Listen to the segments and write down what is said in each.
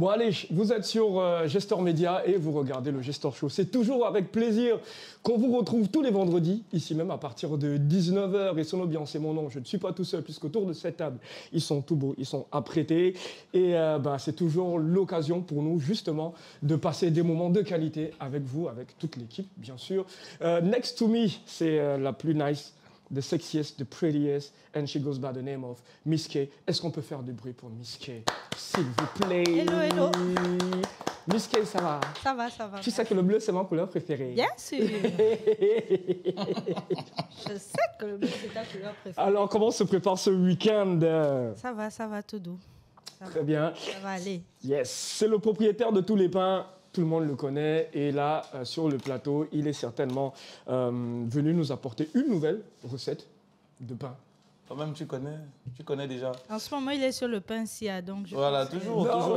Bon allez, vous êtes sur Gestor Média et vous regardez le Gestor Show. C'est toujours avec plaisir qu'on vous retrouve tous les vendredis, ici même à partir de 19h. Et Sonobian, c'est mon nom, je ne suis pas tout seul puisqu'autour de cette table, ils sont tout beaux, ils sont apprêtés. Et c'est toujours l'occasion pour nous justement de passer des moments de qualité avec vous, avec toute l'équipe bien sûr. Next to me, c'est la plus nice, the sexiest, the prettiest, and she goes by the name of Miss K. Est-ce qu'on peut faire du bruit pour Miss K, s'il vous plaît? Hello, hello. Miss K, ça va? Ça va, ça va. Tu sais que le bleu, c'est ma couleur préférée. Bien sûr. Je sais que le bleu, c'est ta couleur préférée. Alors, comment se prépare ce week-end? Ça va, tout doux. Très bien. Ça va aller. Yes, c'est le propriétaire de tous les pains. Tout le monde le connaît. Et là, sur le plateau, il est certainement venu nous apporter une nouvelle recette de pain. Toi-même, tu connais déjà. En ce moment, il est sur le pain Sia, donc je Voilà, pense que- toujours. Non,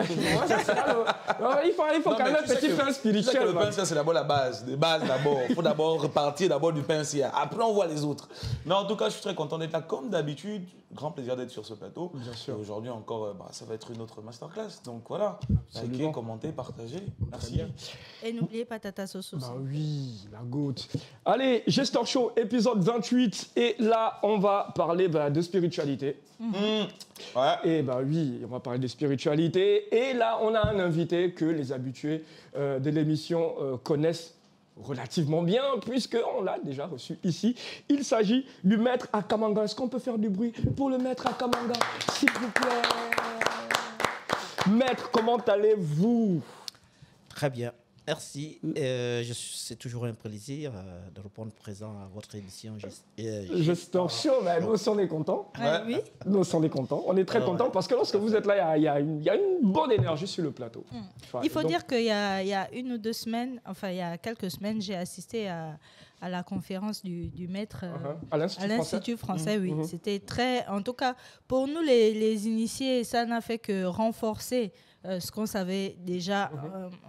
il faut Non, quand même mais un tu sais petit que- pain tu sais que spirituel. le pain, ça, c'est d'abord la base. Les bases d'abord. Il faut d'abord repartir d'abord du pain SIA. Après, on voit les autres. Mais en tout cas, je suis très content d'être là. Comme d'habitude, grand plaisir d'être sur ce plateau. Bien sûr. Et aujourd'hui encore, ça va être une autre masterclass. Donc voilà, Absolument. likez, commentez, partagez. Merci. bien. Et n'oubliez pas Tata Soso. Bah oui, la goutte. Allez, Gestor Show, épisode 28. Et là, on va parler de spiritualité. Ouais. Et bah oui, on va parler de spiritualité. Et là, on a un invité que les habitués de l'émission connaissent relativement bien, puisqu'on l'a déjà reçu ici. Il s'agit du maître Akamanga. Est-ce qu'on peut faire du bruit pour le maître Akamanga, s'il vous plaît? Maître, comment allez-vous? Très bien, merci. C'est toujours un plaisir de répondre présent à votre émission. Gestor Show, mais nous aussi on est contents. Ah, oui. Nous aussi on est contents. On est très contents parce que lorsque vous êtes là, il y a une bonne énergie sur le plateau. Enfin, Il faut donc- dire qu'il y a une ou deux semaines, enfin il y a quelques semaines, j'ai assisté à la conférence du maître À l'Institut à français. l'Institut français, oui. Mhm. C'était très... En tout cas, pour nous, les initiés, ça n'a fait que renforcer ce qu'on savait déjà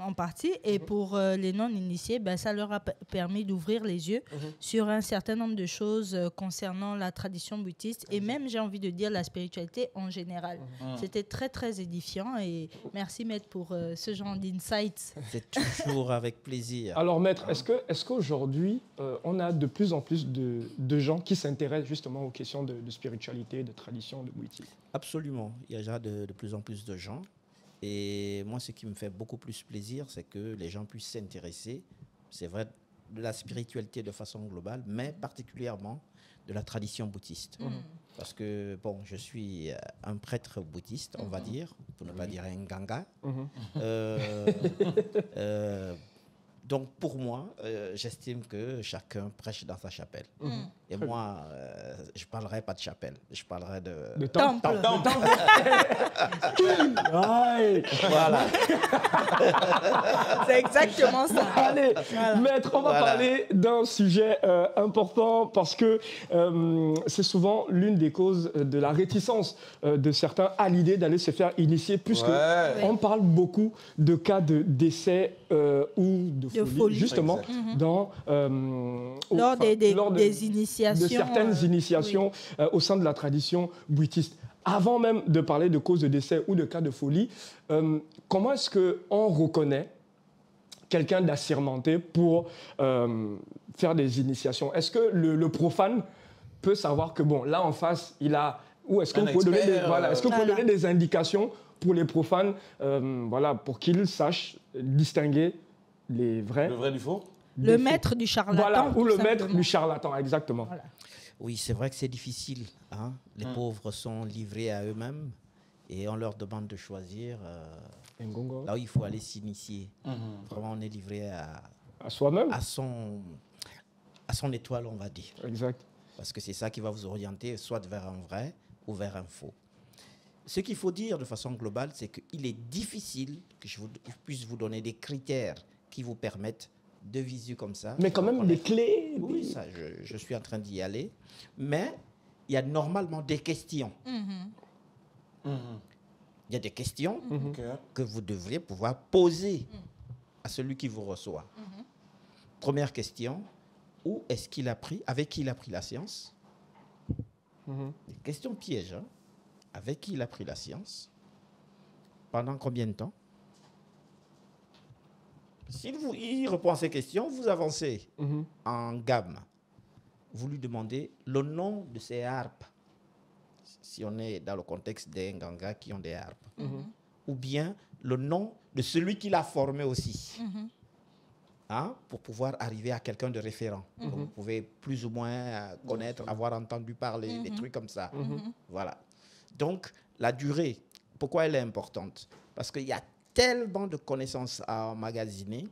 en partie. Et pour les non-initiés, ça leur a permis d'ouvrir les yeux sur un certain nombre de choses concernant la tradition bouddhiste et même, j'ai envie de dire, la spiritualité en général. C'était très, très édifiant. Et merci, Maître, pour ce genre d'insights. C'est toujours avec plaisir. Alors maître, est-ce qu'aujourd'hui, on a de plus en plus de gens qui s'intéressent justement aux questions de spiritualité, de tradition, de bouddhisme? Absolument, il y a déjà de plus en plus de gens. Et moi, ce qui me fait beaucoup plus plaisir, c'est que les gens puissent s'intéresser, c'est vrai, de la spiritualité de façon globale, mais particulièrement de la tradition bouddhiste. Parce que, bon, je suis un prêtre bouddhiste, on va dire, pour ne pas dire un ganga. Donc, pour moi, j'estime que chacun prêche dans sa chapelle. Et moi, je ne parlerai pas de chapelle, je parlerai de Temple. Aïe. Voilà. C'est exactement ça. Allez, Voilà. maître, on va Voilà. parler d'un sujet important parce que c'est souvent l'une des causes de la réticence de certains à l'idée d'aller se faire initier, puisque Ouais. on parle beaucoup de cas de décès ou de folie, justement, Exact. dans, Lors lors des initiations. de certaines initiations au sein de la tradition bouddhiste. Avant même de parler de causes de décès ou de cas de folie, comment est-ce qu'on reconnaît quelqu'un d'assirmenté pour faire des initiations? Est-ce que le profane peut savoir que, bon, là en face, il a... Ou est-ce que Un vous pouvez donner des, expert, voilà, est-ce que vous pouvez Voilà. donner des indications pour les profanes, voilà, pour qu'ils sachent distinguer les vrais... Le vrai du faux? Le des faux? maître du charlatan. Voilà, ou tout le maître simplement. du charlatan, exactement. Voilà. Oui, c'est vrai que c'est difficile. Hein. Les pauvres sont livrés à eux-mêmes et on leur demande de choisir Ngongo. là où il faut aller s'initier. Vraiment, on est livré À soi-même. à son étoile, on va dire. Exact. Parce que c'est ça qui va vous orienter soit vers un vrai ou vers un faux. Ce qu'il faut dire de façon globale, c'est qu'il est difficile que je puisse vous donner des critères qui vous permettent de visu comme ça. Mais quand même des clés. Oui, ça, je suis en train d'y aller. Mais il y a normalement des questions. Il y a des questions Ok. que vous devriez pouvoir poser à celui qui vous reçoit. Première question, où est-ce qu'il a pris, avec qui il a pris la science? Des questions pièges. Hein? Avec qui il a pris la science? Pendant combien de temps? Il répond à ces questions, vous avancez en gamme. Vous lui demandez le nom de ces harpes, si on est dans le contexte des Nganga qui ont des harpes, ou bien le nom de celui qui l'a formé aussi, pour pouvoir arriver à quelqu'un de référent. Donc, vous pouvez plus ou moins connaître, avoir entendu parler, des trucs comme ça. Voilà. Donc, la durée, pourquoi elle est importante? Parce qu'il y a tellement de connaissances à emmagasiner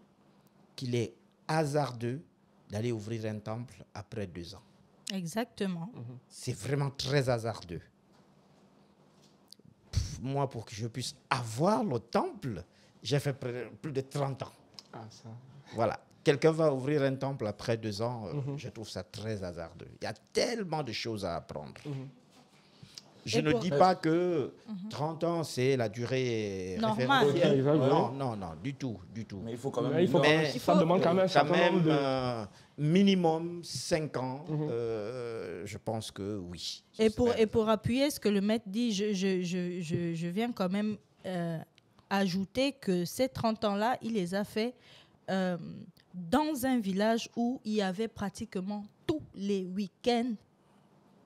qu'il est hasardeux d'aller ouvrir un temple après 2 ans. Exactement. C'est vraiment très hasardeux. Moi, pour que je puisse avoir le temple, j'ai fait plus de 30 ans. Ah, ça. Voilà. Quelqu'un va ouvrir un temple après 2 ans, je trouve ça très hasardeux. Il y a tellement de choses à apprendre. Je ne dis pas que 30 ans, c'est la durée normale. référentielle. Non, du tout. Mais il faut quand même... Ça demande quand même un certain nombre de... minimum 5 ans, je pense que oui. Et pour appuyer ce que le maître dit, je viens quand même ajouter que ces 30 ans-là, il les a fait dans un village où il y avait pratiquement tous les week-ends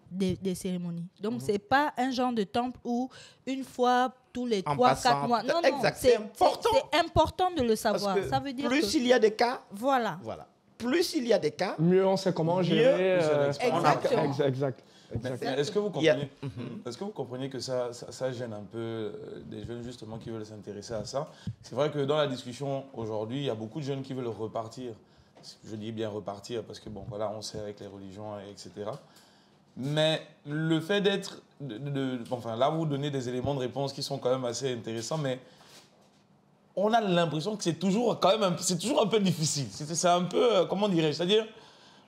des cérémonies. Donc, ce n'est pas un genre de temple où une fois tous les 3-4 mois. Non, c'est important. C'est important de le savoir. Parce que ça veut dire plus il y a des cas, voilà. Plus il y a des cas, mieux on sait comment gérer. Exactement. Exact. Est-ce que vous comprenez, est-ce que vous comprenez que ça gêne un peu des jeunes justement qui veulent s'intéresser à ça? C'est vrai que dans la discussion aujourd'hui, il y a beaucoup de jeunes qui veulent repartir. Je dis bien repartir parce que bon, voilà, on sait avec les religions, etc. Mais le fait d'être... Enfin, là, vous donnez des éléments de réponse qui sont quand même assez intéressants, mais on a l'impression que c'est toujours quand même c'est toujours un peu difficile. C'est un peu, comment dirais-je, c'est-à-dire,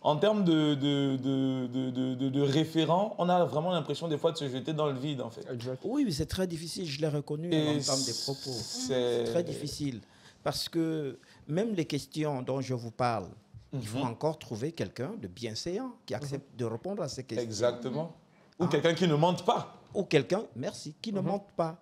en termes de référents, on a vraiment l'impression des fois de se jeter dans le vide, en fait. Exact. oui, mais c'est très difficile, je l'ai reconnu à l'entendre des propos. C'est très difficile, parce que même les questions dont je vous parle, il faut encore trouver quelqu'un de bienséant qui accepte de répondre à ces questions. Exactement. Ou quelqu'un qui ne mente pas. Ou quelqu'un, merci, qui ne mente pas.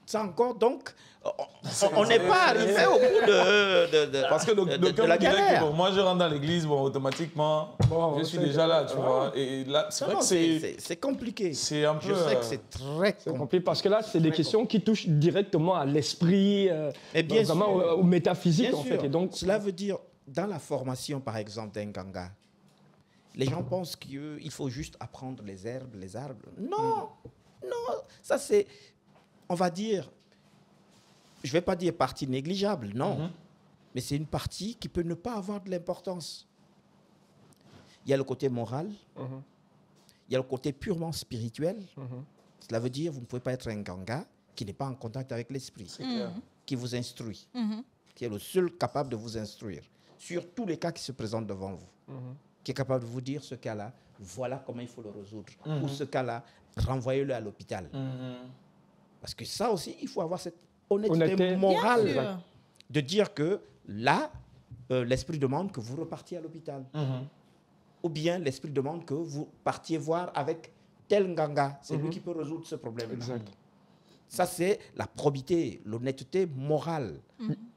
Ça encore, donc, on n'est pas arrivé au bout de parce que de la galère. Que, bon, moi, je rentre dans l'église, bon, automatiquement, je suis déjà là, tu vois. Et là, c'est vrai que c'est compliqué. C'est un peu... Je sais que c'est très compliqué. Parce que là, c'est des questions qui touchent directement à l'esprit, vraiment au métaphysique, bien en sûr. fait. Et donc, cela veut dire, dans la formation, par exemple, d'un Nganga, les gens pensent qu'il faut juste apprendre les herbes, les arbres. Non, ça c'est... On va dire, je ne vais pas dire partie négligeable, non. Mais c'est une partie qui peut ne pas avoir de l'importance. Il y a le côté moral, il y a le côté purement spirituel. Cela veut dire, vous ne pouvez pas être un Nganga qui n'est pas en contact avec l'esprit, qui vous instruit, qui est le seul capable de vous instruire sur tous les cas qui se présentent devant vous, qui est capable de vous dire ce cas-là, voilà comment il faut le résoudre, ou ce cas-là, renvoyez-le à l'hôpital. Parce que ça aussi, il faut avoir cette honnêteté morale de dire que là, l'esprit demande que vous repartiez à l'hôpital. Ou bien l'esprit demande que vous partiez voir avec tel Nganga. C'est lui qui peut résoudre ce problème. Ça, c'est la probité, l'honnêteté morale.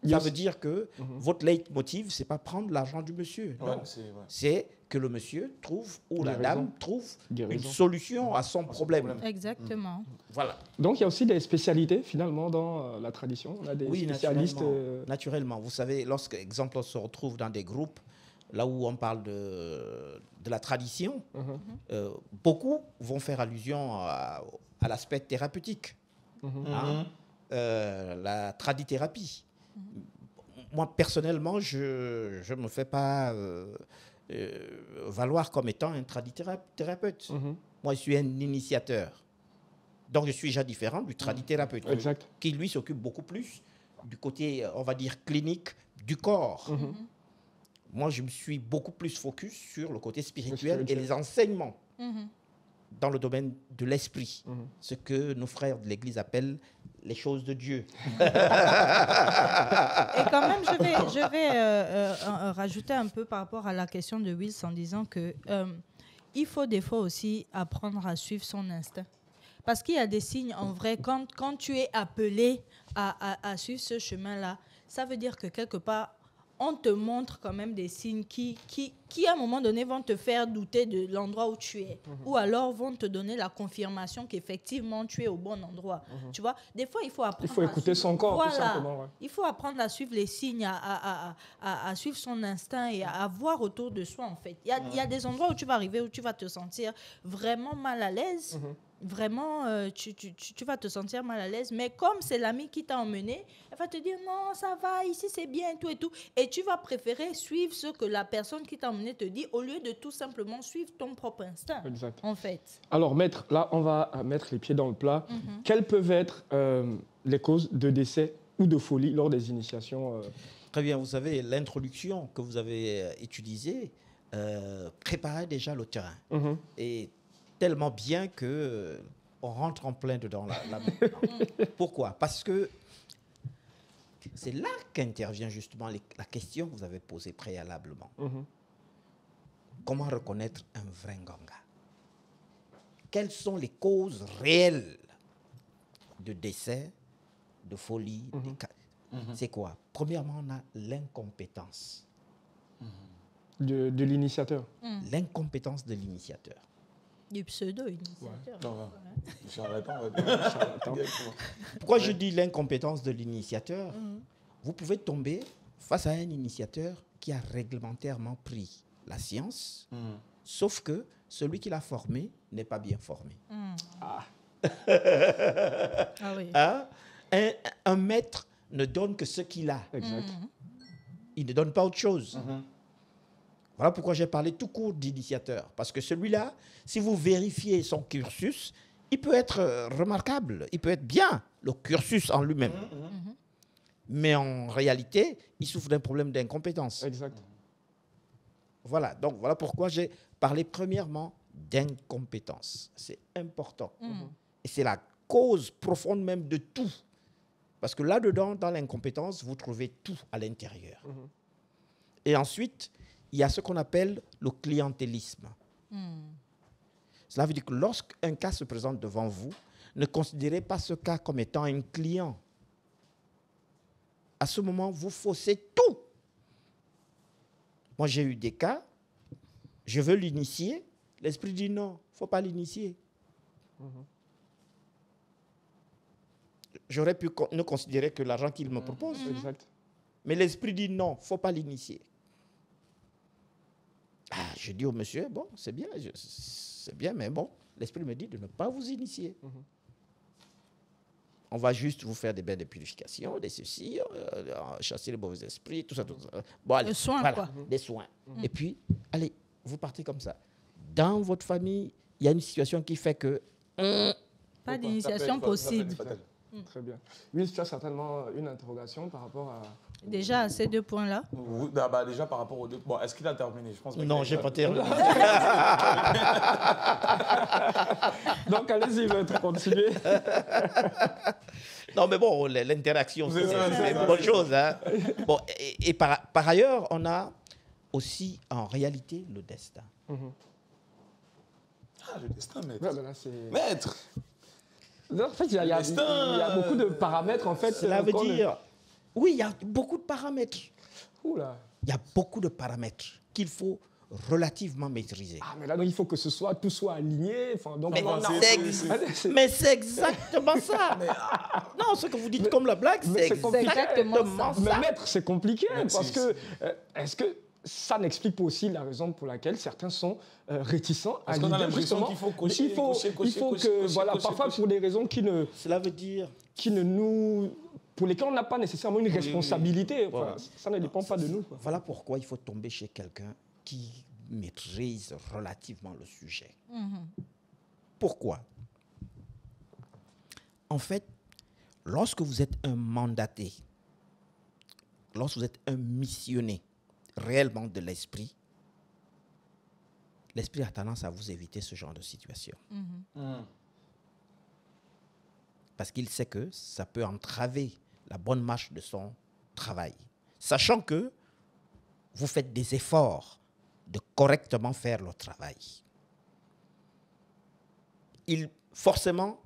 Ça veut dire que votre leitmotiv, ce n'est pas prendre l'argent du monsieur. Non. C'est que le monsieur trouve, ou la dame trouve, une solution à son problème. Exactement. Voilà. Donc, il y a aussi des spécialités, finalement, dans la tradition. On a des spécialistes... Naturellement. Vous savez, lorsque, exemple, on se retrouve dans des groupes, là où on parle de la tradition, beaucoup vont faire allusion à l'aspect thérapeutique. La tradithérapie. Moi, personnellement, je ne me fais pas valoir comme étant un tradithérapeute. Moi, je suis un initiateur. Donc, je suis déjà différent du tradithérapeute, qui, lui, s'occupe beaucoup plus du côté, on va dire, clinique du corps. Moi, je me suis beaucoup plus focus sur le côté spirituel et les enseignements dans le domaine de l'esprit, ce que nos frères de l'Église appellent les choses de Dieu. Et quand même, je vais rajouter un peu par rapport à la question de Wills en disant que il faut des fois aussi apprendre à suivre son instinct. Parce qu'il y a des signes, en vrai, quand tu es appelé à suivre ce chemin-là, ça veut dire que quelque part, on te montre quand même des signes qui, à un moment donné, vont te faire douter de l'endroit où tu es. Ou alors vont te donner la confirmation qu'effectivement, tu es au bon endroit. Tu vois, des fois, il faut apprendre. Il faut écouter son corps, tout simplement. Ouais. Il faut apprendre à suivre les signes, à suivre son instinct et à voir autour de soi, en fait. Il y a des endroits où tu vas arriver, où tu vas te sentir vraiment mal à l'aise. Vraiment, tu vas te sentir mal à l'aise. Mais comme c'est l'ami qui t'a emmené, elle va te dire non, ça va, ici c'est bien, tout et tout. Et tu vas préférer suivre ce que la personne qui t'a emmené te dit au lieu de tout simplement suivre ton propre instinct. Exact. En fait. Alors, maître, là, on va mettre les pieds dans le plat. Quelles peuvent être les causes de décès ou de folie lors des initiations Très bien, vous savez, l'introduction que vous avez utilisée préparait déjà le terrain. Et tellement bien que on rentre en plein dedans là maintenant. Pourquoi? Parce que c'est là qu'intervient justement la question que vous avez posée préalablement. Comment reconnaître un vrai Nganga? Quelles sont les causes réelles de décès, de folie? C'est quoi? Premièrement, on a l'incompétence. de l'initiateur? L'incompétence de l'initiateur. Du pseudo-initiateur. Pourquoi je dis l'incompétence de l'initiateur? Vous pouvez tomber face à un initiateur qui a réglementairement pris la science, sauf que celui qui l'a formé n'est pas bien formé. Oui. Un maître ne donne que ce qu'il a. Exact. Il ne donne pas autre chose. Voilà pourquoi j'ai parlé tout court d'initiateur. Parce que celui-là, si vous vérifiez son cursus, il peut être remarquable, il peut être bien, le cursus en lui-même. Mais en réalité, il souffre d'un problème d'incompétence. Exact. Voilà, donc voilà pourquoi j'ai parlé premièrement d'incompétence. C'est important. Et c'est la cause profonde même de tout. Parce que là-dedans, dans l'incompétence, vous trouvez tout à l'intérieur. Et ensuite, il y a ce qu'on appelle le clientélisme. Cela veut dire que lorsqu'un cas se présente devant vous, ne considérez pas ce cas comme étant un client. À ce moment, vous faussez tout. Moi, j'ai eu des cas, je veux l'initier, l'esprit dit non, il ne faut pas l'initier. J'aurais pu ne considérer que l'argent qu'il me propose. Exact. Mais l'esprit dit non, il ne faut pas l'initier. Je dis au monsieur, bon, c'est bien, mais bon, l'esprit me dit de ne pas vous initier. On va juste vous faire des bains de purification, des ceci, chasser les mauvais esprits, tout ça, tout ça. Bon, allez, des soins, voilà, quoi. Des soins. Et puis, allez, vous partez comme ça. Dans votre famille, il y a une situation qui fait que... Pas d'initiation possible. Très bien. Oui, tu as certainement une interrogation par rapport à... Déjà, à ces deux points-là. Déjà, par rapport aux deux... Bon, est-ce qu'il a terminé? Je pense Non, je n'ai pas terminé. Donc, allez-y, maître, continuez. Non, mais bon, l'interaction, c'est une bonne chose. Hein. Bon, et par ailleurs, on a aussi, en réalité, le destin. Le destin, maître. Ouais, là, Maître! En fait, il y a beaucoup de paramètres, en fait. Cela veut dire... Oui, il y a beaucoup de paramètres. Oula. Il y a beaucoup de paramètres qu'il faut relativement maîtriser. Mais là, donc, il faut que tout soit aligné. Enfin, donc, mais c'est exactement ça. Non, ce que vous dites comme la blague, c'est exactement ça. Mais maître, c'est compliqué parce que est-ce que ça n'explique pas aussi la raison pour laquelle certains sont réticents à l'idée, qu'on a l'impression qu'il faut cocher, parfois pour des raisons Cela veut dire... pour lesquelles on n'a pas nécessairement une responsabilité. Voilà. Ça ne dépend pas de nous. Voilà pourquoi il faut tomber chez quelqu'un qui maîtrise relativement le sujet. Pourquoi? En fait, lorsque vous êtes un mandaté, lorsque vous êtes un missionné réellement de l'esprit, l'esprit a tendance à vous éviter ce genre de situation. Parce qu'il sait que ça peut entraver la bonne marche de son travail. Sachant que vous faites des efforts de correctement faire le travail. Forcément,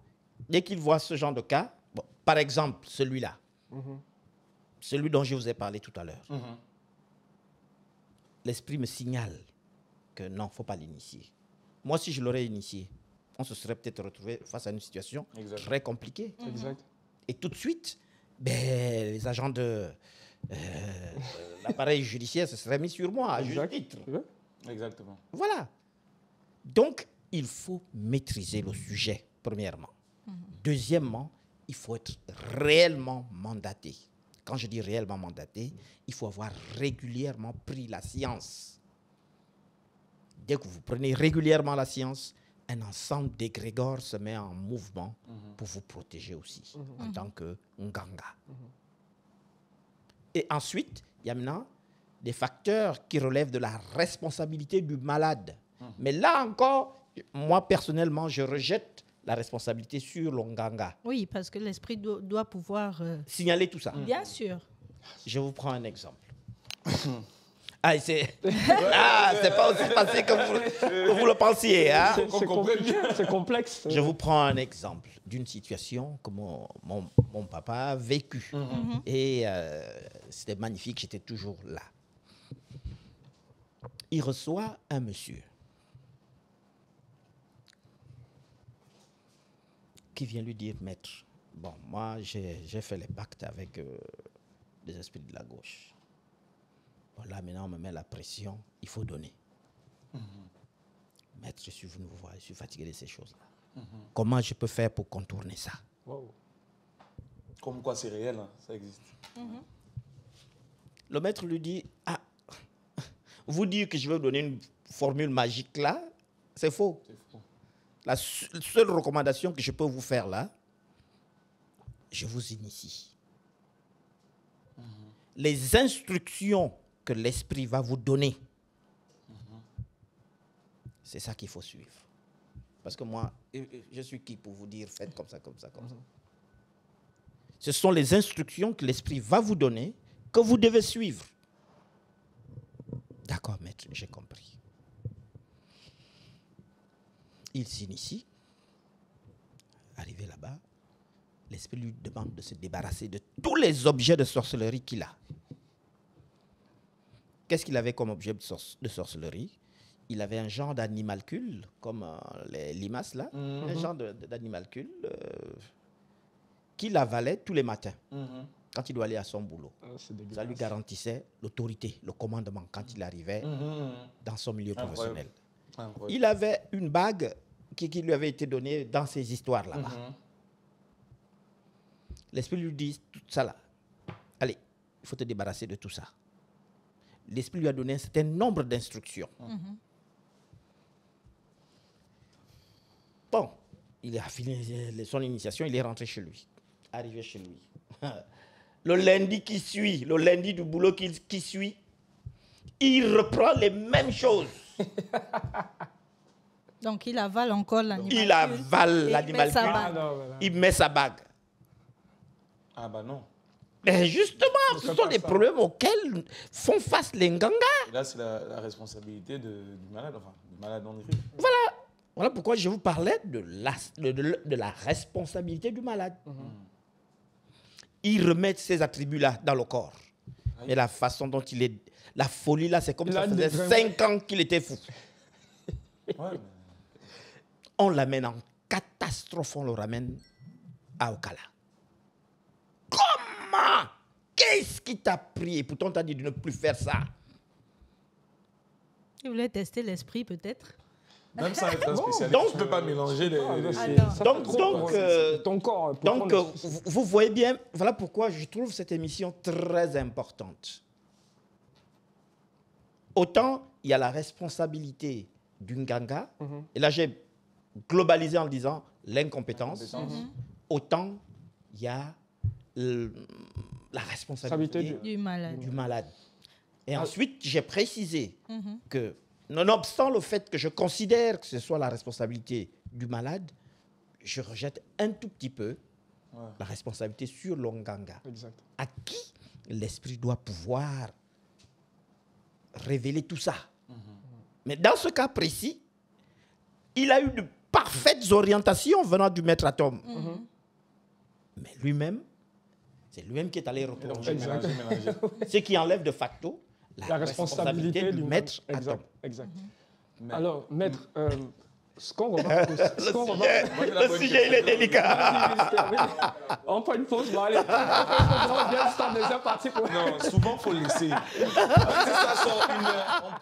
dès qu'il voit ce genre de cas, par exemple celui-là, celui dont je vous ai parlé tout à l'heure, l'esprit me signale que non, il ne faut pas l'initier. Moi, si je l'aurais initié, on se serait peut-être retrouvé face à une situation très compliquée. Exact. Et tout de suite, les agents de l'appareil judiciaire se seraient mis sur moi, à juste titre. Exactement. Voilà. Donc, il faut maîtriser le sujet, premièrement. Deuxièmement, il faut être réellement mandaté. Quand je dis réellement mandaté, il faut avoir régulièrement pris la science. Dès que vous prenez régulièrement la science, un ensemble d'égrégores se met en mouvement pour vous protéger aussi, en tant que Nganga. Et ensuite, il y a maintenant des facteurs qui relèvent de la responsabilité du malade. Mais là encore, moi personnellement, je rejette la responsabilité sur le Nganga. Oui, parce que l'esprit doit pouvoir... Signaler tout ça. Bien sûr. Je vous prends un exemple. C'est pas aussi facile que vous le pensiez. Hein? C'est complexe. Je vous prends un exemple d'une situation que mon papa a vécue. Et c'était magnifique, j'étais toujours là. Il reçoit un monsieur qui vient lui dire, maître, bon, moi j'ai fait les pactes avec les esprits de la gauche. Bon, là maintenant on me met la pression, il faut donner. Maître, je suis venu vous voir, je suis fatigué de ces choses-là. Comment je peux faire pour contourner ça? Comme quoi c'est réel, hein, ça existe. Le maître lui dit, vous dire que je vais vous donner une formule magique là, c'est faux. La seule recommandation que je peux vous faire là, je vous initie. Les instructions que l'esprit va vous donner, c'est ça qu'il faut suivre. Parce que moi, je suis qui pour vous dire faites comme ça, comme ça, comme ça. Ce sont les instructions que l'esprit va vous donner que vous devez suivre. D'accord, maître, j'ai compris. Il s'initie. Arrivé là-bas, l'esprit lui demande de se débarrasser de tous les objets de sorcellerie qu'il a. Qu'est-ce qu'il avait comme objet de sorcellerie? Il avait un genre d'animalcule, comme les limaces là, un genre d'animalcule qu'il avalait tous les matins quand il doit aller à son boulot. Ça lui garantissait l'autorité, le commandement quand il arrivait dans son milieu professionnel. Incroyable. Il avait une bague qui lui avait été donnée dans ces histoires là-bas. L'esprit lui dit tout ça là. Allez, il faut te débarrasser de tout ça. L'esprit lui a donné un certain nombre d'instructions. Bon, il a fini son initiation, il est rentré chez lui. Arrivé chez lui. Le lundi qui suit, le lundi du boulot qui suit, il reprend les mêmes choses. Donc il avale encore l'animal. Il avale l'animal. Il met sa bague. Ah bah non. Mais justement, ce sont des problèmes auxquels font face les Nganga. Et là, c'est la responsabilité du malade, enfin, du malade non guéri. Voilà pourquoi je vous parlais de la responsabilité du malade. Il remet ces attributs-là dans le corps. Et la façon dont il est... La folie, là, c'est comme si ça faisait 5 ans qu'il était fou. On l'amène en catastrophe, on le ramène à Okala. Comment? Qu'est-ce qui t'a pris? Pourtant, on t'a dit de ne plus faire ça. Il voulait tester l'esprit, peut-être. Même sans être un spécialiste, donc, tu ne peux pas mélanger les... ton corps. Donc, vous voyez bien, voilà pourquoi je trouve cette émission très importante. Autant, il y a la responsabilité du Nganga, et là, j'ai globalisé en disant l'incompétence. Autant, il y a la responsabilité du malade. Et ensuite, j'ai précisé que, nonobstant le fait que je considère que ce soit la responsabilité du malade, je rejette un tout petit peu la responsabilité sur le Nganga, à qui l'esprit doit pouvoir révéler tout ça. Mais dans ce cas précis, il a eu de parfaites orientations venant du maître Atom. Mais lui-même, C'est lui-même qui est allé replonger. Mélanger. Ce qui enlève de facto La responsabilité du maître à Exact, Tom. exact. Mais- Alors, maître, ce qu'on remarque aussi... Le sujet, il est délicat. On prend une pause, bon, allez. On vient de start deuxième partie. Non, souvent, il faut laisser. Si ça sort 1 heure,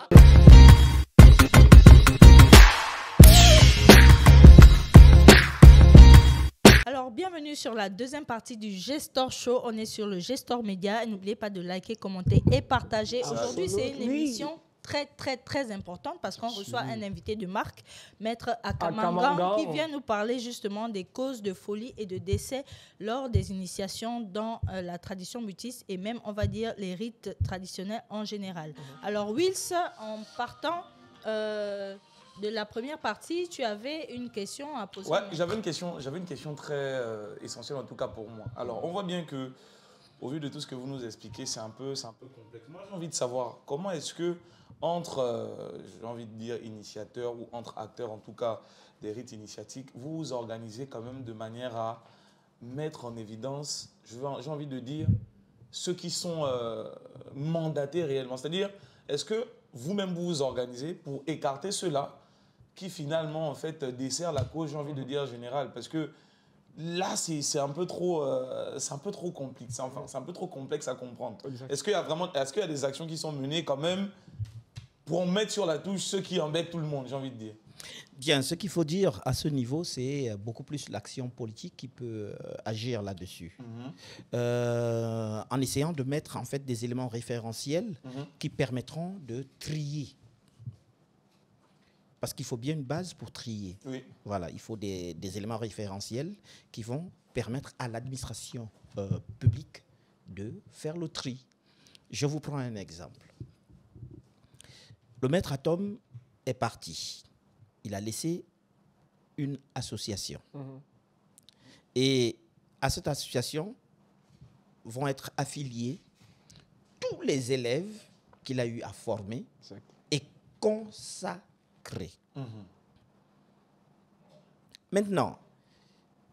Alors, bienvenue sur la deuxième partie du Gestor Show. On est sur le Gestor Média. Et n'oubliez pas de liker, commenter et partager. Aujourd'hui, c'est une émission très importante parce qu'on reçoit un invité de marque, Maître Akamangan, qui vient nous parler justement des causes de folie et de décès lors des initiations dans la tradition bouddhiste et même, on va dire, les rites traditionnels en général. Alors, Wills, en partant de la première partie, tu avais une question à poser. ouais, j'avais une question très essentielle, en tout cas pour moi. Alors, on voit bien que, au vu de tout ce que vous nous expliquez, c'est un peu complexe. Moi, j'ai envie de savoir comment est-ce que, entre, j'ai envie de dire, initiateurs ou entre acteurs, en tout cas, des rites initiatiques, vous vous organisez quand même de manière à mettre en évidence, j'ai envie de dire, ceux qui sont mandatés réellement. C'est-à-dire, est-ce que vous-même vous vous organisez pour écarter ceux-là qui finalement en fait dessert la cause, j'ai envie de dire générale, parce que là c'est un peu trop complexe, enfin c'est un peu trop complexe à comprendre. Est-ce qu'il y a des actions qui sont menées quand même pour mettre sur la touche ceux qui embêtent tout le monde, j'ai envie de dire? Bien, ce qu'il faut dire à ce niveau, c'est beaucoup plus l'action politique qui peut agir là-dessus. En essayant de mettre en fait des éléments référentiels qui permettront de trier. Parce qu'il faut bien une base pour trier. Oui. Voilà, il faut des éléments référentiels qui vont permettre à l'administration publique de faire le tri. Je vous prends un exemple. Le maître Atom est parti. Il a laissé une association. Et à cette association vont être affiliés tous les élèves qu'il a eu à former et consacrer. Maintenant,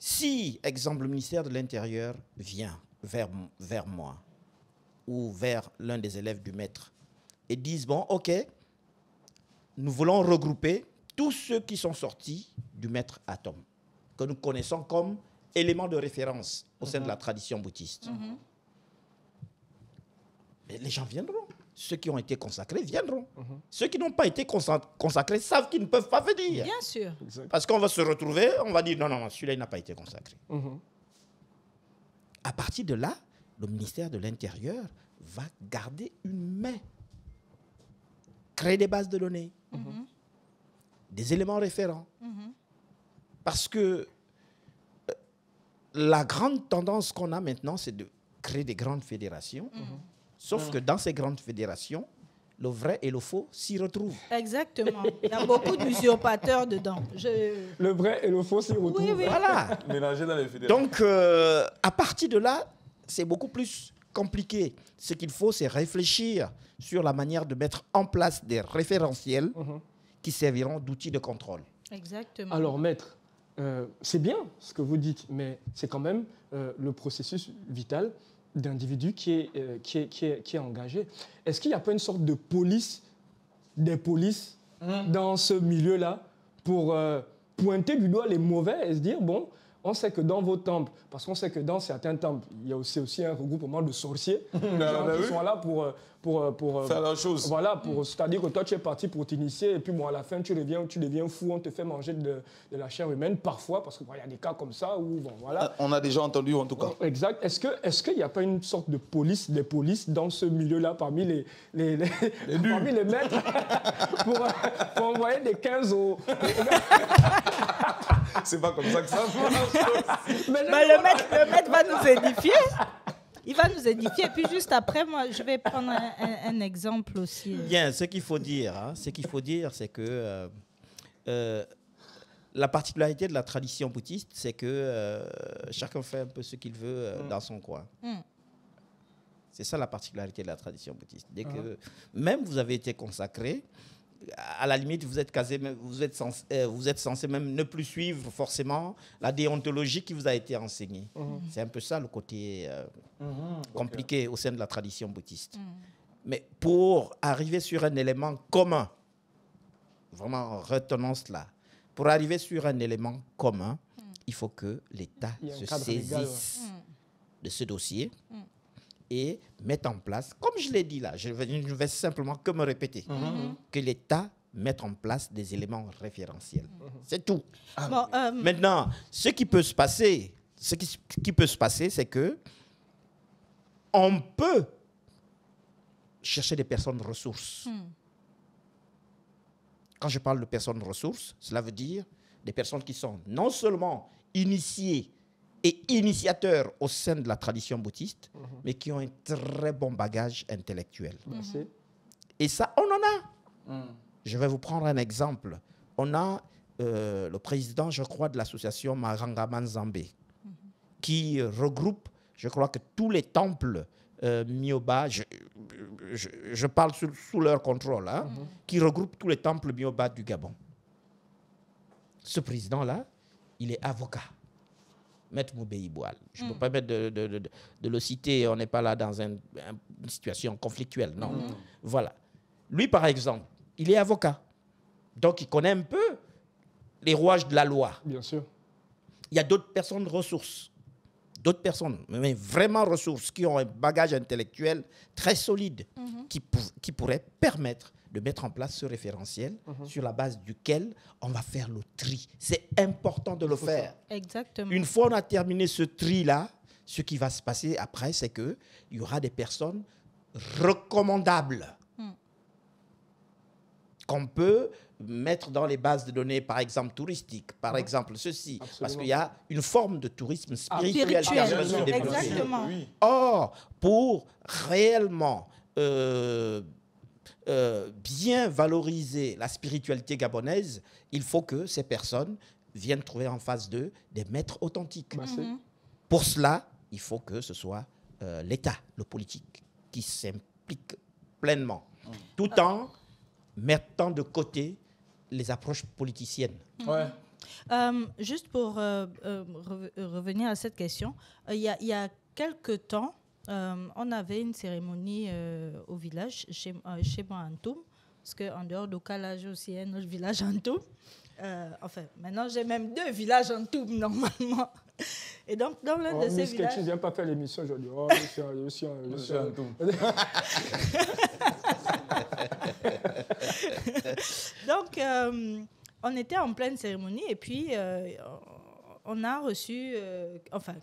si, exemple, le ministère de l'Intérieur vient vers moi ou vers l'un des élèves du maître et disent, bon, ok, nous voulons regrouper tous ceux qui sont sortis du maître Atom, que nous connaissons comme éléments de référence au sein de la tradition bouddhiste. Mais les gens viendront. Ceux qui ont été consacrés viendront. Ceux qui n'ont pas été consacrés savent qu'ils ne peuvent pas venir. Bien sûr. Parce qu'on va se retrouver, on va dire, non, celui-là, il n'a pas été consacré. À partir de là, le ministère de l'Intérieur va garder une main, créer des bases de données, des éléments référents. Parce que la grande tendance qu'on a maintenant, c'est de créer des grandes fédérations. Sauf que dans ces grandes fédérations, le vrai et le faux s'y retrouvent. Exactement. Il y a beaucoup d'usurpateurs dedans. Le vrai et le faux s'y retrouvent. Oui. Voilà. Mélangés dans les fédérations. Donc, à partir de là, c'est beaucoup plus compliqué. Ce qu'il faut, c'est réfléchir sur la manière de mettre en place des référentiels qui serviront d'outils de contrôle. Exactement. Alors, maître, c'est bien ce que vous dites, mais c'est quand même le processus vital d'individu qui est engagé. Est-ce qu'il n'y a pas une sorte de police, des polices dans ce milieu-là pour pointer du doigt les mauvais et se dire, bon, on sait que dans vos temples, parce qu'on sait que dans certains temples, il y a aussi un regroupement de sorciers qui sont là pour faire la chose. Voilà, c'est-à-dire que toi, tu es parti pour t'initier et puis bon, à la fin, tu deviens fou, on te fait manger de la chair humaine, parfois, parce qu'il y a des cas comme ça où, bon, voilà. On a déjà entendu, en tout cas. Exact. Est-ce qu'il n'y a pas une sorte de police, des polices dans ce milieu-là, parmi les maîtres, pour envoyer des 15 au... C'est pas comme ça que ça marche. Mais le maître va nous édifier. Il va nous édifier. Puis juste après, moi, je vais prendre un exemple aussi. Bien, ce qu'il faut dire, c'est que la particularité de la tradition bouddhiste, c'est que chacun fait un peu ce qu'il veut dans son coin. C'est ça la particularité de la tradition bouddhiste. Dès que même vous avez été consacré, à la limite, vous êtes censé même ne plus suivre forcément la déontologie qui vous a été enseignée. C'est un peu ça le côté compliqué au sein de la tradition bouddhiste. Mais pour arriver sur un élément commun, vraiment retenons cela, pour arriver sur un élément commun, il faut que l'État se saisisse de ce dossier et mette en place, comme je l'ai dit là, je vais simplement que me répéter, que l'État mette en place des éléments référentiels. C'est tout. Maintenant, ce qui peut se passer, c'est que on peut chercher des personnes ressources. Quand je parle de personnes ressources, cela veut dire des personnes qui sont non seulement initiées et initiateurs au sein de la tradition bouddhiste, mais qui ont un très bon bagage intellectuel. Et ça, on en a. Je vais vous prendre un exemple. On a le président, je crois, de l'association Marangaman Zambé, qui regroupe, je crois que tous les temples Myoba, je parle sous leur contrôle, qui regroupe tous les temples Myoba du Gabon. Ce président-là, il est avocat. Maître Moubéi Boal. Je ne peux pas permettre de le citer, on n'est pas là dans une situation conflictuelle, non. Voilà. Lui, par exemple, il est avocat. Donc, il connaît un peu les rouages de la loi. Bien sûr. Il y a d'autres personnes ressources. D'autres personnes, mais vraiment ressources, qui ont un bagage intellectuel très solide, qui pourraient permettre de mettre en place ce référentiel sur la base duquel on va faire le tri. C'est important de le faire. Exactement. Une fois on a terminé ce tri-là, ce qui va se passer après, c'est qu'il y aura des personnes recommandables qu'on peut mettre dans les bases de données, par exemple touristiques, par exemple ceci, parce qu'il y a une forme de tourisme spirituel qui a besoin de développer. Exactement. Or, pour réellement bien valoriser la spiritualité gabonaise, il faut que ces personnes viennent trouver en face d'eux des maîtres authentiques. Pour cela, il faut que ce soit l'État, le politique, qui s'implique pleinement, tout en mettant de côté les approches politiciennes. Juste pour revenir à cette question, il y a quelques temps, on avait une cérémonie au village, chez moi à Antoum, parce qu'en dehors d'Okala, j'ai aussi un autre village à Antoum. Enfin, maintenant, j'ai même 2 villages en Antoum, normalement. Et donc, dans l'un de ces villages... Tu ne viens pas faire l'émission aujourd'hui. Oh, je suis en Antoum. Donc, on était en pleine cérémonie et puis on a reçu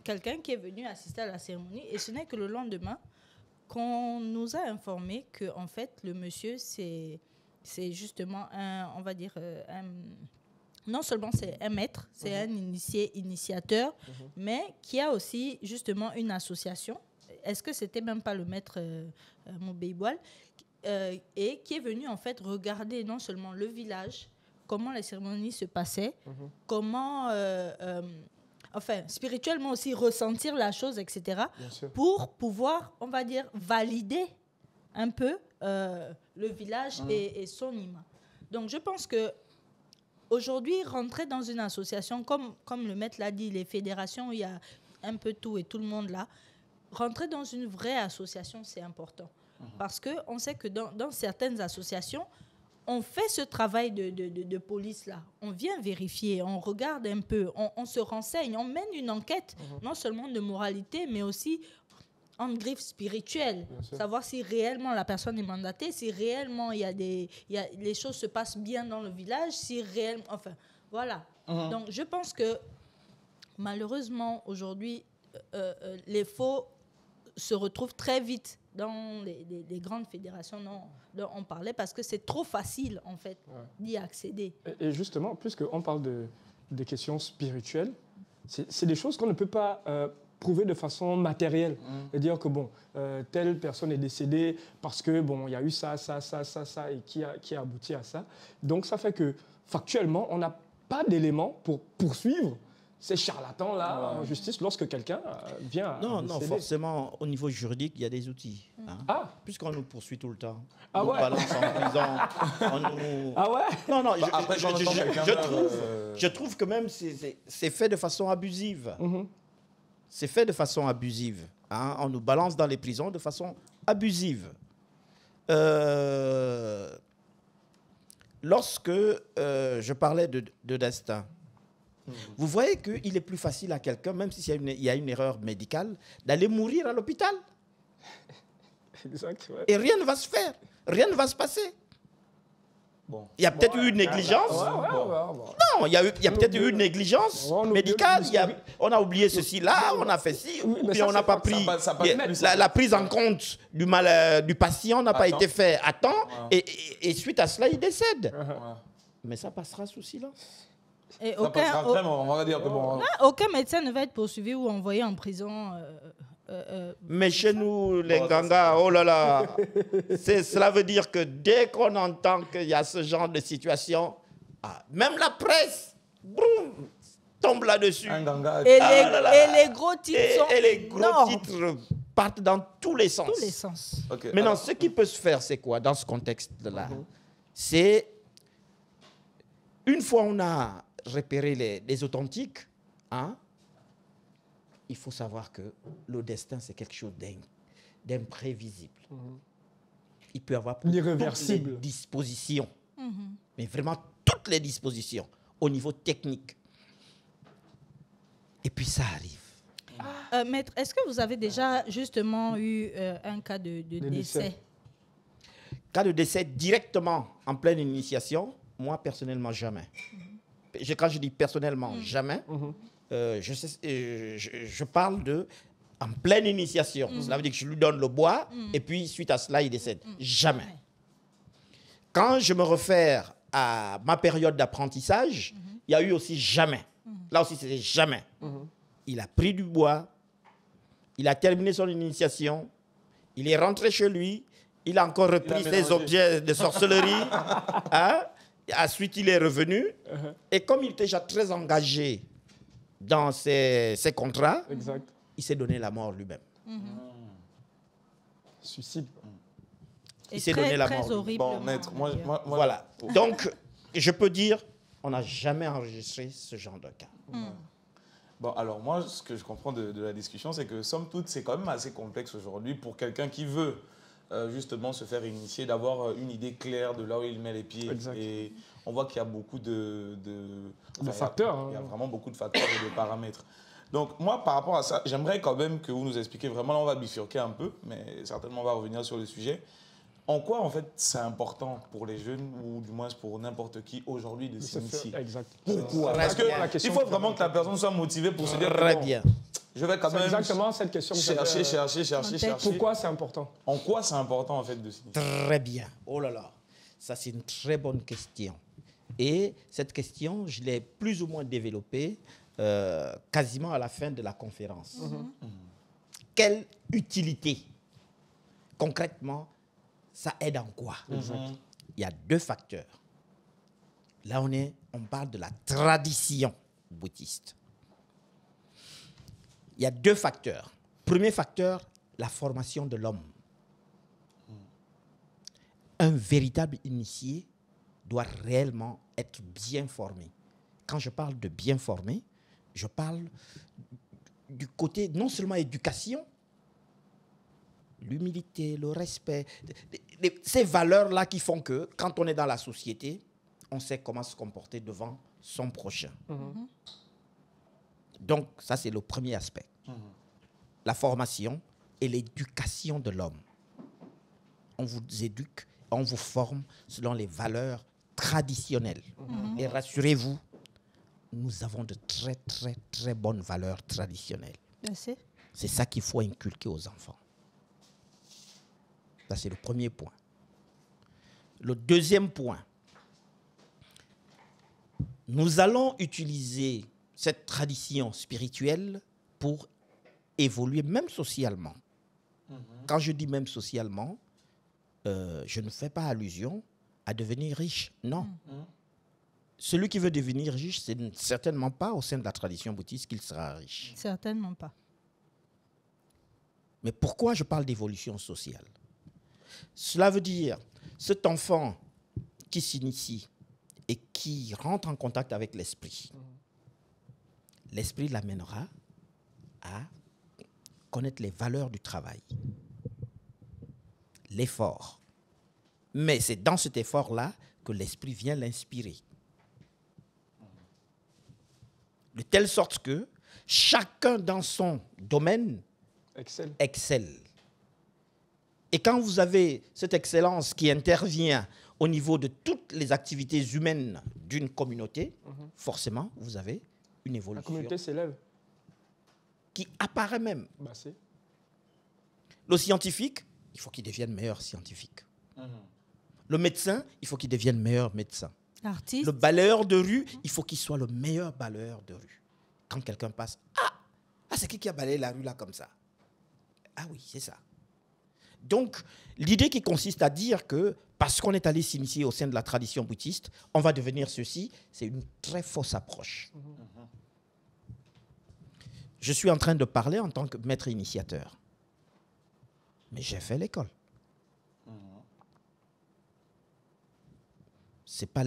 quelqu'un qui est venu assister à la cérémonie et ce n'est que le lendemain qu'on nous a informé que en fait le monsieur c'est justement non seulement c'est un maître, c'est un initiateur, mais qui a aussi justement une association. Est-ce que c'était même pas le maître Moubéi Boal et qui est venu en fait regarder non seulement le village, comment les cérémonies se passaient, comment, spirituellement aussi ressentir la chose, etc. Pour pouvoir, on va dire, valider un peu le village et son image. Donc je pense que aujourd'hui, rentrer dans une association, comme le maître l'a dit, les fédérations, où il y a un peu tout et tout le monde là, rentrer dans une vraie association, c'est important. Parce qu'on sait que dans certaines associations, on fait ce travail de police-là. On vient vérifier, on regarde un peu, on se renseigne, on mène une enquête, non seulement de moralité, mais aussi en griffe spirituelle. Savoir si réellement la personne est mandatée, si réellement les choses se passent bien dans le village, si réellement... Enfin, voilà. Donc, je pense que, malheureusement, aujourd'hui, les faux se retrouvent très vite dans les grandes fédérations dont on parlait, parce que c'est trop facile, en fait, d'y accéder. Et justement, puisqu'on parle des questions spirituelles, c'est des choses qu'on ne peut pas prouver de façon matérielle. Et dire que, bon, telle personne est décédée parce que, bon, il y a eu ça, et qui a abouti à ça. Donc, ça fait que, factuellement, on n'a pas d'éléments pour poursuivre ces charlatans-là en justice lorsque quelqu'un vient à Non, décéder? forcément, au niveau juridique, il y a des outils. Hein. Ah, Puisqu'on nous poursuit tout le temps. Ah On nous ouais. balance en prison. On nous... ah ouais? Non, non, Après, quand on entend quelqu'un je trouve que même c'est fait de façon abusive. Mhm. C'est fait de façon abusive. Hein. On nous balance dans les prisons de façon abusive. Lorsque je parlais de destin, vous voyez qu'il est plus facile à quelqu'un, même s'il y a une erreur médicale, d'aller mourir à l'hôpital. Exact, ouais. Et rien ne va se faire. Rien ne va se passer. Bon. Il y a peut-être eu une négligence. Ouais. Non, il y a peut-être eu une négligence On oublie médicale. l'historique. On a oublié ceci là, on a fait ci, Oui, ou mais bien ça, on n'a c'est pas pas- pris. ça passe La prise en compte du mal du patient n'a pas Attends. été faite à temps, Ouais. et suite à cela, il décède. Ouais. Mais ça passera sous silence. Et Ça passera vraiment, on va dire que bon. aucun médecin ne va être poursuivi ou envoyé en prison. Mais chez nous, les gangas, oh là là, cela veut dire que dès qu'on entend qu'il y a ce genre de situation, même la presse, boum, tombe là-dessus. Un ganga. Et, là là. les gros titres sont Et les gros énormes. titres partent dans tous les sens. Tous les sens. Ok, Maintenant, alors, ce qui peut se faire, c'est quoi dans ce contexte-là? C'est, une fois on a repéré les authentiques, hein, il faut savoir que le destin, c'est quelque chose d'imprévisible. Il peut y avoir toutes L'irréversible. les dispositions, mais vraiment toutes les dispositions au niveau technique. Et puis ça arrive. Maître, est-ce que vous avez déjà justement eu un cas de décès? Cas de décès directement en pleine initiation, moi personnellement jamais. Quand je dis personnellement jamais, je parle de en pleine initiation. Cela veut dire que je lui donne le bois et puis suite à cela il décède. Jamais. Quand je me réfère à ma période d'apprentissage, il y a eu aussi jamais. Là aussi c'était jamais. Il a pris du bois, il a terminé son initiation, il est rentré chez lui, il a encore repris ses mélangé. objets de sorcellerie. Hein? Ensuite, il est revenu. Et comme il était déjà très engagé dans ses contrats, Exact. il s'est donné la mort lui-même. Suicide. Et Il s'est très, donné la très mort. horriblement, bon, maître, moi, d'ailleurs. moi- Voilà. Donc, je peux dire, on n'a jamais enregistré ce genre de cas. Bon, alors moi, ce que je comprends de la discussion, c'est que somme toute, c'est quand même assez complexe aujourd'hui pour quelqu'un qui veut justement se faire initier, d'avoir une idée claire de là où il met les pieds. Exact. Et on voit qu'il y a beaucoup de facteurs, Il y a hein. vraiment beaucoup de facteurs et de paramètres. Donc moi, par rapport à ça, j'aimerais quand même que vous nous expliquiez vraiment, là on va bifurquer un peu, mais certainement on va revenir sur le sujet. En quoi en fait c'est important pour les jeunes, ou du moins pour n'importe qui aujourd'hui de s'initier? Exact. Pourquoi? Très Parce bien. La qu'il question faut que vraiment que la personne soit motivée pour se dire Très bon, bien. je vais quand C'est même exactement cette question que j'avais, chercher. Pourquoi c'est important? En quoi c'est important en fait de s'initier? Très bien. Oh là là. Ça, c'est une très bonne question. Et cette question, je l'ai plus ou moins développée quasiment à la fin de la conférence. Quelle utilité? Concrètement, ça aide en quoi? Il y a deux facteurs. Là, on parle de la tradition bouddhiste. Il y a deux facteurs. Premier facteur, la formation de l'homme. Un véritable initié doit réellement être bien formé. Quand je parle de bien formé, je parle du côté non seulement éducation, l'humilité, le respect, ces valeurs-là qui font que quand on est dans la société, on sait comment se comporter devant son prochain. Donc ça, c'est le premier aspect. La formation et l'éducation de l'homme. On vous éduque, on vous forme selon les valeurs traditionnelles. Et rassurez-vous, nous avons de très, très, très bonnes valeurs traditionnelles. Merci. C'est ça qu'il faut inculquer aux enfants. Ça, c'est le premier point. Le deuxième point, nous allons utiliser cette tradition spirituelle pour évoluer même socialement. Quand je dis même socialement, je ne fais pas allusion à devenir riche. Non. celui qui veut devenir riche, c'est certainement pas au sein de la tradition bouddhiste qu'il sera riche. Certainement pas. Mais pourquoi je parle d'évolution sociale? Cela veut dire, cet enfant qui s'initie et qui rentre en contact avec l'esprit, l'esprit l'amènera à connaître les valeurs du travail, l'effort. Mais c'est dans cet effort-là que l'esprit vient l'inspirer. De telle sorte que chacun dans son domaine excelle. Et quand vous avez cette excellence qui intervient au niveau de toutes les activités humaines d'une communauté, forcément, vous avez une évolution. La communauté s'élève. Qui apparaît même. Bah, c'est. Le scientifique, il faut qu'il devienne meilleur scientifique. Le médecin, il faut qu'il devienne meilleur médecin. L'artiste. Le balayeur de rue, il faut qu'il soit le meilleur balayeur de rue. Quand quelqu'un passe, c'est qui a balayé la rue là comme ça? Ah oui, c'est ça. Donc, l'idée qui consiste à dire que parce qu'on est allé s'initier au sein de la tradition bouddhiste, on va devenir ceci, c'est une très fausse approche. Je suis en train de parler en tant que maître initiateur. Mais j'ai fait l'école. Ce n'est pas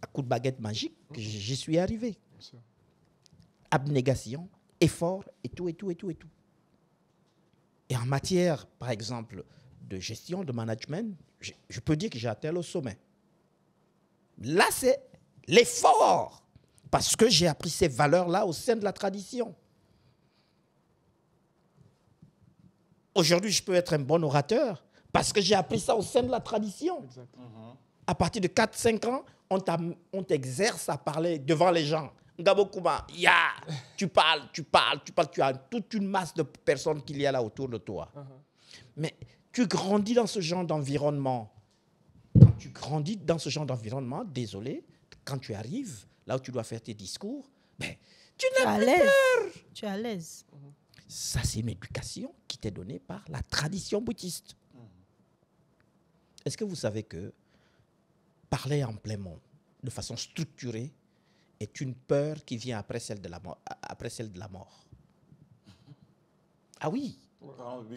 à coup de baguette magique que j'y suis arrivé. Abnégation, effort, et tout, et tout, et tout, et tout. Et en matière, par exemple, de gestion, de management, je peux dire que j'ai atteint le sommet. Là, c'est l'effort, parce que j'ai appris ces valeurs-là au sein de la tradition. Aujourd'hui, je peux être un bon orateur, parce que j'ai appris ça au sein de la tradition. À partir de 4-5 ans, on t'exerce à parler devant les gens. Ngabokuma, tu parles, tu as toute une masse de personnes qu'il y a là autour de toi. Mais tu grandis dans ce genre d'environnement. Quand tu grandis dans ce genre d'environnement, désolé, quand tu arrives là où tu dois faire tes discours, tu n'as plus peur. Tu es à l'aise. Ça, c'est une éducation qui t'est donnée par la tradition bouddhiste. Est-ce que vous savez que parler en plein monde, de façon structurée, est une peur qui vient après celle de la mort. Ah oui.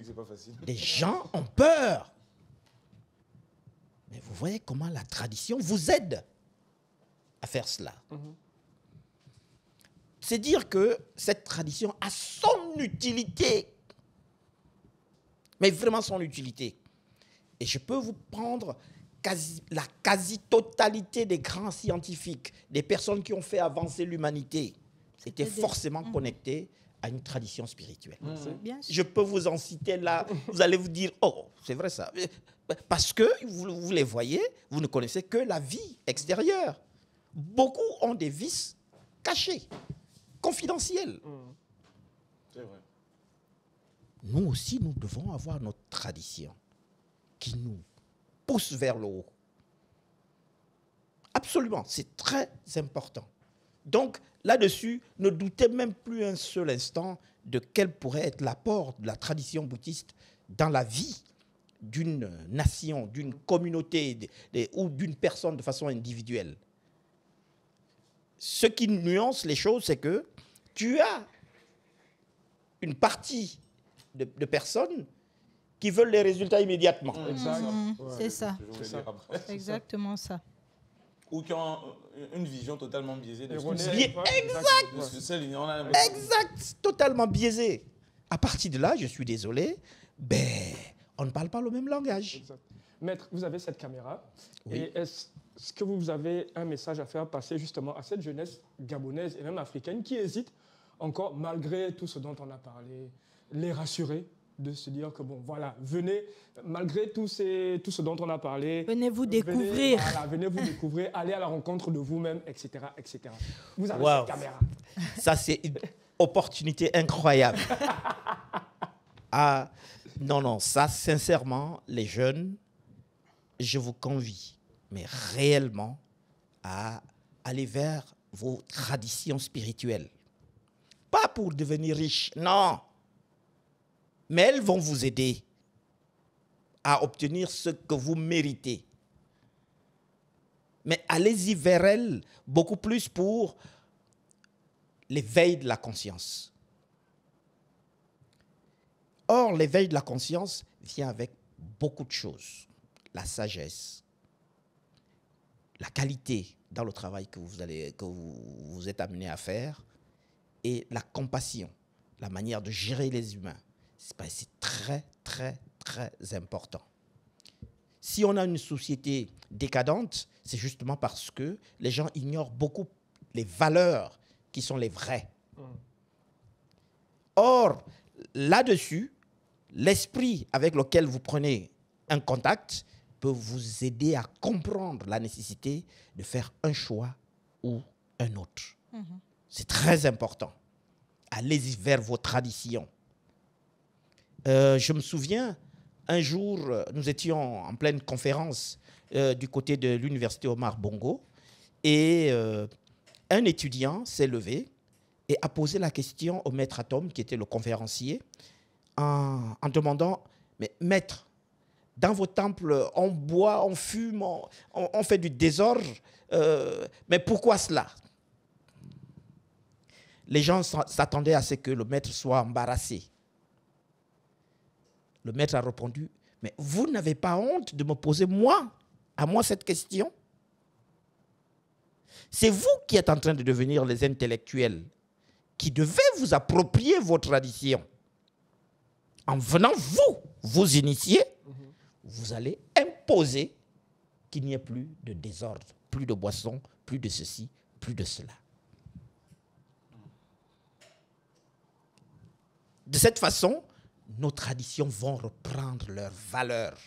C'est pas facile. Les gens ont peur. Mais vous voyez comment la tradition vous aide à faire cela. C'est dire que cette tradition a son utilité. Mais vraiment son utilité. Et je peux vous prendre la quasi-totalité des grands scientifiques, des personnes qui ont fait avancer l'humanité, étaient forcément connectés à une tradition spirituelle. Je peux vous en citer là, vous allez vous dire, oh, c'est vrai ça. Parce que vous les voyez, vous ne connaissez que la vie extérieure. Beaucoup ont des vices cachés, confidentiels. C'est vrai. Nous aussi, nous devons avoir notre tradition qui nous pousse vers le haut. Absolument, c'est très important. Donc, là-dessus, ne doutez même plus un seul instant de quel pourrait être l'apport de la tradition bouddhiste dans la vie d'une nation, d'une communauté ou d'une personne de façon individuelle. Ce qui nuance les choses, c'est que tu as une partie de personnes qui veulent les résultats immédiatement. C'est ça. C'est exactement ça. Ou qui ont une vision totalement biaisée. Exact, totalement biaisée. À partir de là, je suis désolé, on ne parle pas le même langage. Exact. Maître, vous avez cette caméra. Oui. Et est-ce que vous avez un message à faire passer justement à cette jeunesse gabonaise et même africaine qui hésite encore, malgré tout ce dont on a parlé, les rassurer, de se dire que bon, voilà, venez, malgré tout ce dont on a parlé. Venez vous découvrir. Venez vous découvrir, allez à la rencontre de vous-même, etc., etc. Vous avez cette caméra. Ça, c'est une opportunité incroyable. Non, ça, sincèrement, les jeunes, je vous convie, mais réellement, à aller vers vos traditions spirituelles. Pas pour devenir riche, non. Mais elles vont vous aider à obtenir ce que vous méritez. mais allez-y vers elle beaucoup plus pour l'éveil de la conscience. Or, l'éveil de la conscience vient avec beaucoup de choses. La sagesse, la qualité dans le travail que vous êtes amené à faire et la compassion, la manière de gérer les humains. C'est très, très, très important. Si on a une société décadente, c'est justement parce que les gens ignorent beaucoup les valeurs qui sont les vraies. Or, là-dessus, l'esprit avec lequel vous prenez un contact peut vous aider à comprendre la nécessité de faire un choix ou un autre. C'est très important. Allez-y vers vos traditions. Je me souviens, un jour, nous étions en pleine conférence du côté de l'université Omar Bongo et un étudiant s'est levé et a posé la question au maître Atom, qui était le conférencier, en demandant, mais maître, dans vos temples, on boit, on fume, on fait du désordre, mais pourquoi cela? Les gens s'attendaient à ce que le maître soit embarrassé. Le maître a répondu, mais vous n'avez pas honte de me poser à moi cette question? C'est vous qui êtes en train de devenir les intellectuels qui devez vous approprier vos traditions. En venant vous initier, vous allez imposer qu'il n'y ait plus de désordre, plus de boissons, plus de ceci, plus de cela. De cette façon, nos traditions vont reprendre leurs valeurs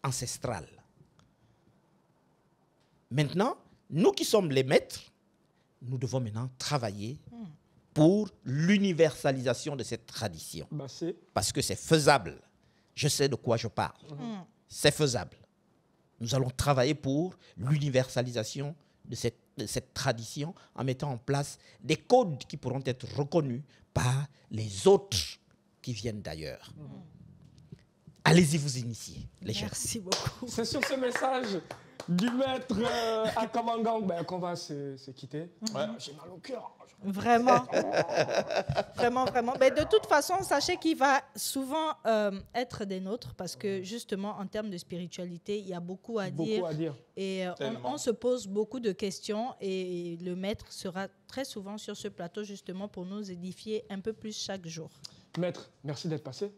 ancestrales. Maintenant, nous qui sommes les maîtres, nous devons maintenant travailler pour l'universalisation de cette tradition. Parce que c'est faisable. Je sais de quoi je parle. C'est faisable. Nous allons travailler pour l'universalisation de cette tradition en mettant en place des codes qui pourront être reconnus par les autres qui viennent d'ailleurs. Allez-y vous initier, les gens. Merci beaucoup. C'est sur ce message du maître à Kamangang qu'on va se quitter. J'ai mal au cœur. Vraiment. Vraiment, vraiment. Mais de toute façon, sachez qu'il va souvent être des nôtres parce que justement, en termes de spiritualité, il y a beaucoup à dire. Et on se pose beaucoup de questions et le maître sera très souvent sur ce plateau justement pour nous édifier un peu plus chaque jour. Maître, merci d'être passé.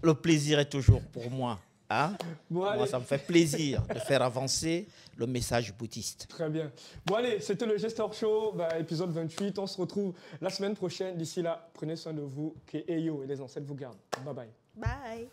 Le plaisir est toujours pour moi. Hein? Moi, ça me fait plaisir de faire avancer le message bouddhiste. Très bien. Bon, allez, c'était le Gestor Show, épisode 28. On se retrouve la semaine prochaine. D'ici là, prenez soin de vous. Que Eyo et les ancêtres vous gardent. Bye bye. Bye.